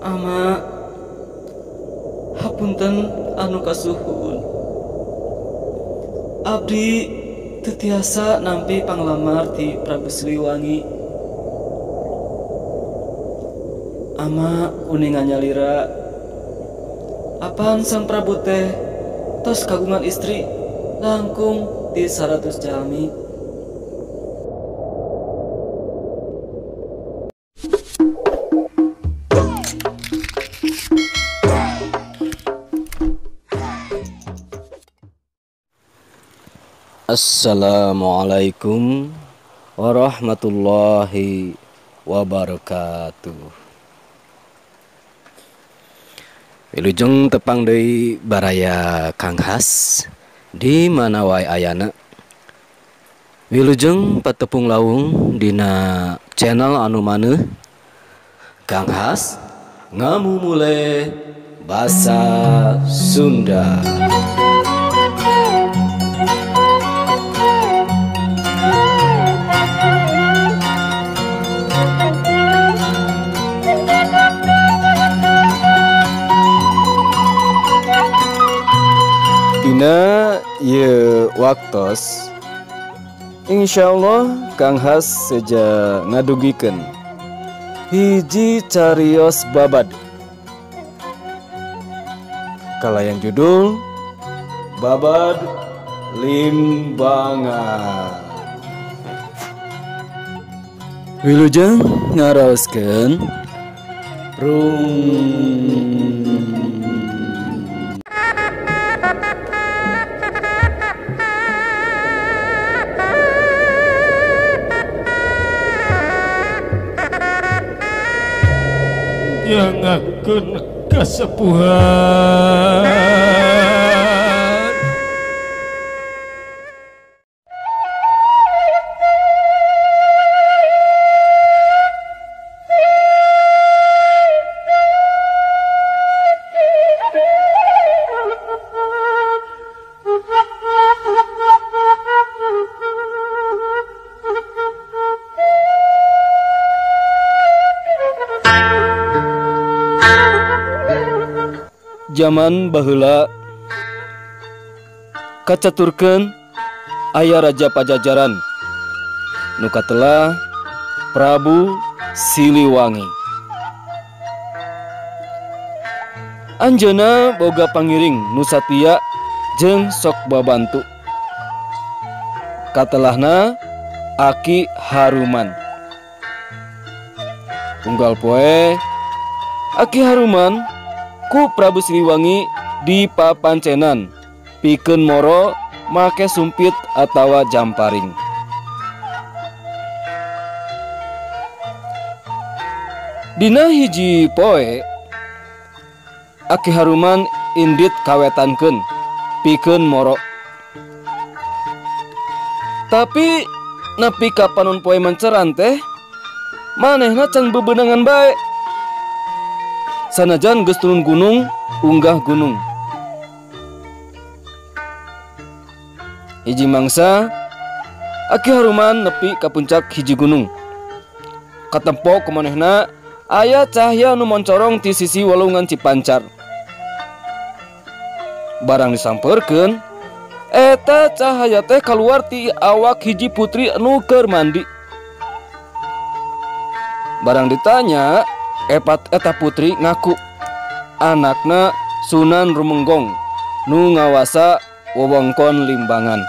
Ama hapunten anu kasuhun. Abdi teu tiasa nampi panglamar ti Prabu Siliwangi. Ama uningan nyalira apaan sang Prabu teh tos kagungan istri langkung di 100 jalmi. Assalamualaikum warahmatullahi wabarakatuh. Wilujeng tepang deui baraya Kang Has di mana wae ayana. Wilujeng patepung lawung dina channel anu maneuh Kang Has ngamumule basa Sunda. Dina ieu waktos insyaallah Kang Has seja ngadugikeun hiji carios babad kalayan judul Babad Limbangan. Wilujeng ngaraoskeun Jangakeun kasepuhan. Zaman baheula kacaturkeun aya Raja Pajajaran nu katelah Prabu Siliwangi. Anjeunna boga pangiring nu satia jeung sok babantu. Katelahna Aki Haruman. Unggal poe Aki Haruman ku Prabu Siliwangi dipapancenan pikeun moro make sumpit atawa jamparing. Dina hiji poe Aki Haruman indit kawetankeun pikeun moro. Tapi nepi ka panon poe menceran teh manehna can bebeunangan bae. Sanajan geus turun gunung, unggah gunung. Hiji mangsa Aki Haruman nepi ka puncak hiji gunung. Katempo ku manehna aya cahya nu moncorong ti sisi walungan Cipancar. Barang disampeurkeun, eta cahaya teh kaluar ti awak hiji putri anu keur mandi. Barang ditanya, eta putri ngaku anakna Sunan Rumenggong nu ngawasa wewengkon Limbangan.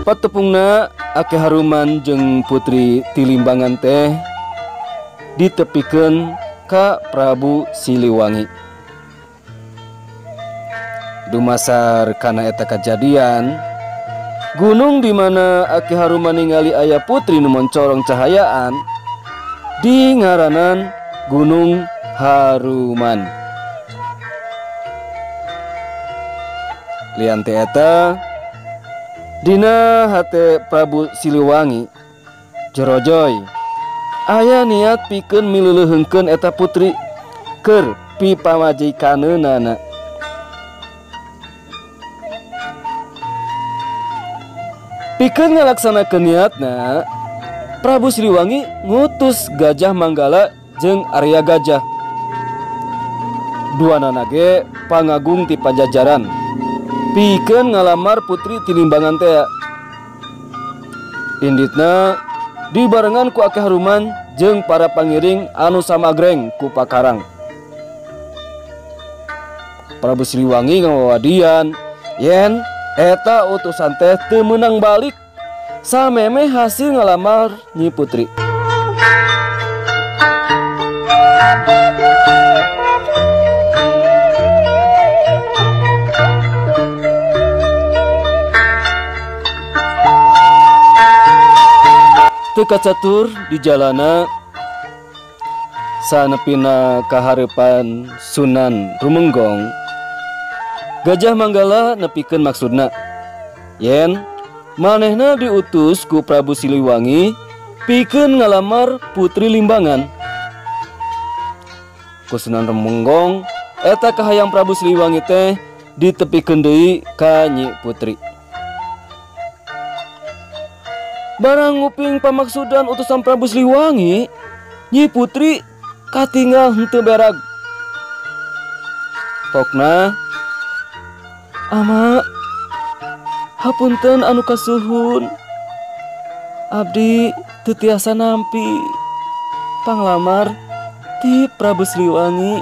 Patepungna Aki Haruman jeung putri ti Limbangan teh ditepikeun ka Prabu Siliwangi. Dumasar kana eta kajadian, gunung di mana Aki Haruman ningali aya putri nu moncorong cahayaan dingaranan Gunung Haruman. Lian teh eta dina hate Prabu Siliwangi jerojoy aya niat pikeun mileuleungkeun eta putri keur pipamajikanana. Pikeun ngalaksanakeun niatna, Prabu Siliwangi ngutus Gajah Manggala jeung Arya Gajah. Duanana ge pangagung ti Pajajaran. Pikeun ngalamar putri ti Limbangan teh. Inditna dibarengan ku akeh haruman jeung para pangiring anu samagreng ku pakarang. Prabu Siliwangi ngawadian yen eta utusan teh teu meunang balik sameme hasil ngalamar Nyi Putri. Teu kacatur di jalana sanepina kahareupan Sunan Rumenggong, Gajah Manggala nepikeun maksudna yen manehna diutus ku Prabu Siliwangi pikeun ngalamar Putri Limbangan. Ku Sunan Rumenggong eta kahayang Prabu Siliwangi teh ditepikeun deui ka Nyi Putri. Barang nguping pamaksudan utusan Prabu Siliwangi, Nyi Putri katinggal henteu berag. Pokna, Ama, hapunten anu kasuhun. Abdi teu tiasa nampi panglamar ti Prabu Siliwangi.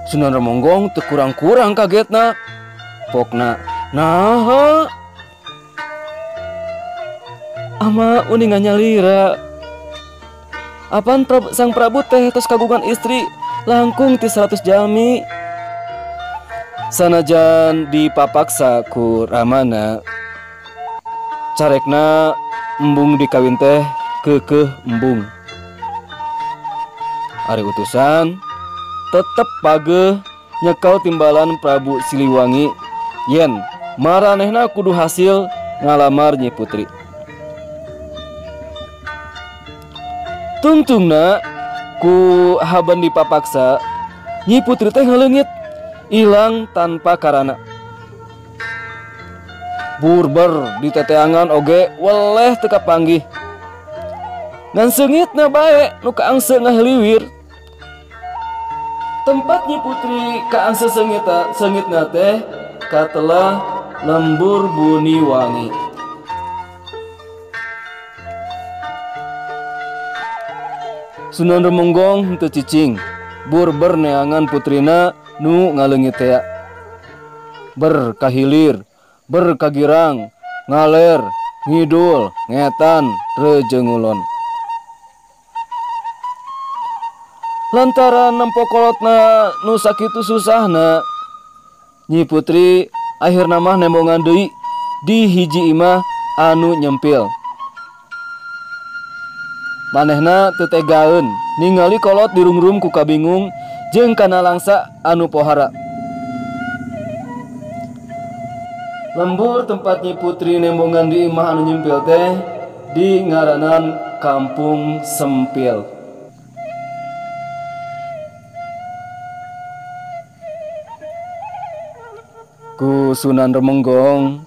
Sunan Rumenggong teu kurang-kurang kagetna. Pokna, naha? Ama uningan nyalira. Apaan sang Prabu teh tos kagungan istri langkung ti 100 jalmi. Sanajan dipapaksa ku ramana, carekna embung dikawin teh keukeuh embung. Ari utusan tetep pageuh nyekal timbalan Prabu Siliwangi yen maranehna kudu hasil ngalamar Nyi Putri. Tungtungna ku haban dipapaksa, Nyi Putri teh ngaleungit ilang tanpa karana. Burber di teteangan oge weleh teu kapanggih. Ngan seungitna bae nu kaangse ngahliwir. Tempat Nyi Putri kaangse seungitna teh katelah lembur Buni Wangi. Sunan Rumenggong henteu cicing burber neangan putrina nu ngaleungit tea. Berkahilir, berkagirang, ngaler, ngidul, ngetan, rejeungulon. Lantaran nempo kolotna nu sakitu susahna, Nyi Putri akhirna mah nembongan deui di hiji imah anu nyempil. Manehna teu tegaeun ningali kolot dirungrum ku kabingung jeung kana langsa anu pohara. Lembur tempat Nyi Putri nembongan di imah anu nyempil teh di ngaranan Kampung Sempil. Ku Sunan Rumenggong,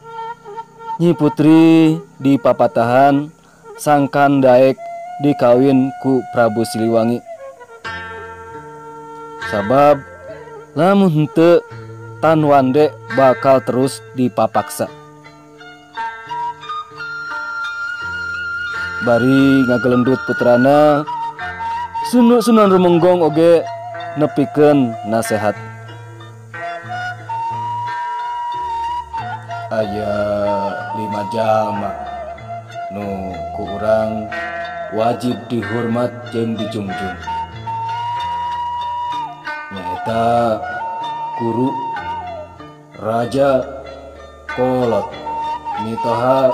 Nyi Putri di papatahan sangkan daek dikawin ku Prabu Siliwangi. Sabab lamun henteu tan wande bakal terus dipapaksa. Bari ngagelendut putrana, Sunan Rumenggong oge nepikeun nasehat. Aya 5 jalma nu ku urang wajib dihormat jeung dijunjung. Nyaeta guru, raja, kolot, mitoha,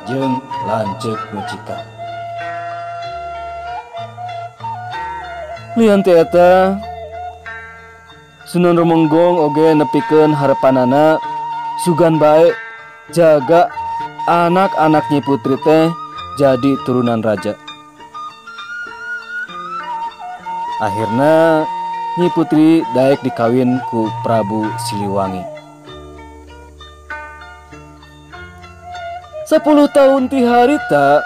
jeung lanceuk mucika. Lian ti eta, Sunan Rumenggong oge nepikeun harepanana sugan bae jaga anak-anak Nyi Putri teh jadi turunan raja. Akhirna Nyi Putri daek dikawin ku Prabu Siliwangi. 10 tahun ti harita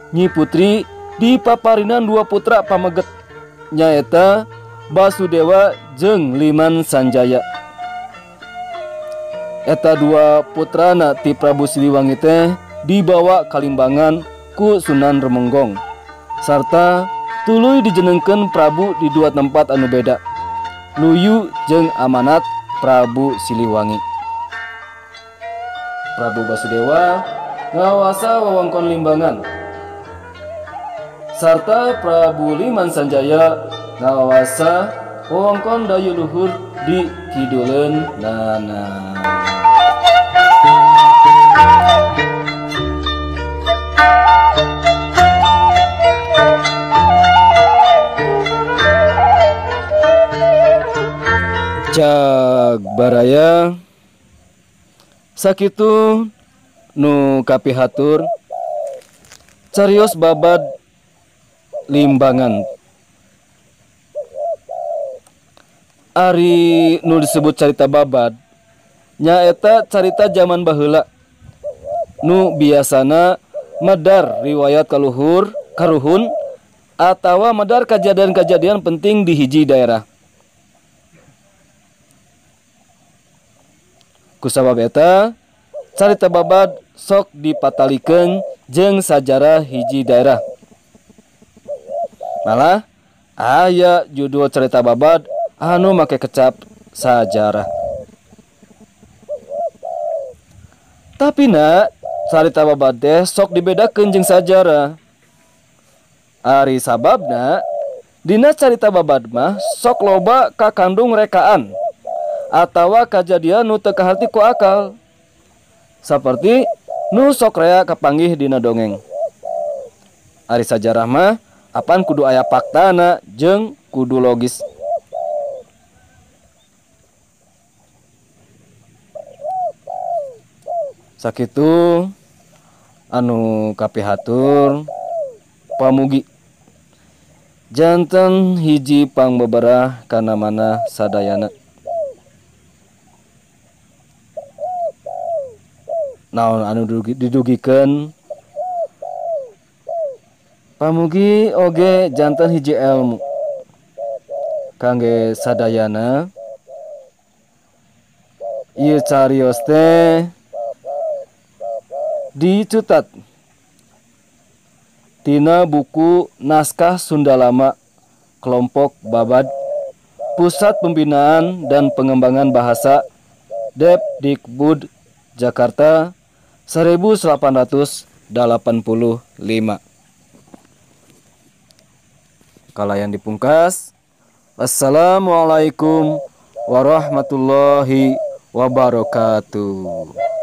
Nyi Putri dipaparinan 2 putra pameget nyaeta Basudewa jeung Liman Sanjaya. Eta 2 putrana ti Prabu Siliwangi teh dibawa kalimbangan ku Sunan Remenggong sarta tuluy dijenengkeun Prabu di 2 tempat anu beda, Luyu jeung amanat Prabu Siliwangi. Prabu Basudewa ngawasa wewengkon Limbangan sarta Prabu Liman Sanjaya ngawasa wewengkon Dayu Luhur di kiduleun nana. Cag baraya sakitu nu kapihatur carios babad Limbangan. Ari nu disebut carita babad nyaeta carita zaman baheula nu biasana medar riwayat karuhun atawa medar kejadian-kejadian penting di hiji daerah. Kusabab eta carita babad sok dipatalikeun jeung sajarah hiji daerah. Malah aya judul carita babad anu make kecap sajarah. Tapi carita babad teh sok dibedakeun jeung sajarah. Ari sababna dina carita babad mah sok loba kakandung rekaan atawa kajadian nu teu kaharti ku akal, saperti nu sok rea kapanggih dina dongeng. Ari sajarah mah apan kudu aya faktana jeung kudu logis. Sakitu anu kapihatur pamugi janten hiji pangbeberah kana mana sadayana. Naon anu didugikeun pamugi oge janten hiji ilmu kangge sadayana. Ieu carios teh dicutat tina buku Naskah Sunda Lama Kelompok Babad Pusat Pembinaan dan Pengembangan Bahasa Depdikbud Jakarta 1885. Kalayan dipungkas, Assalamualaikum warahmatullahi wabarakatuh.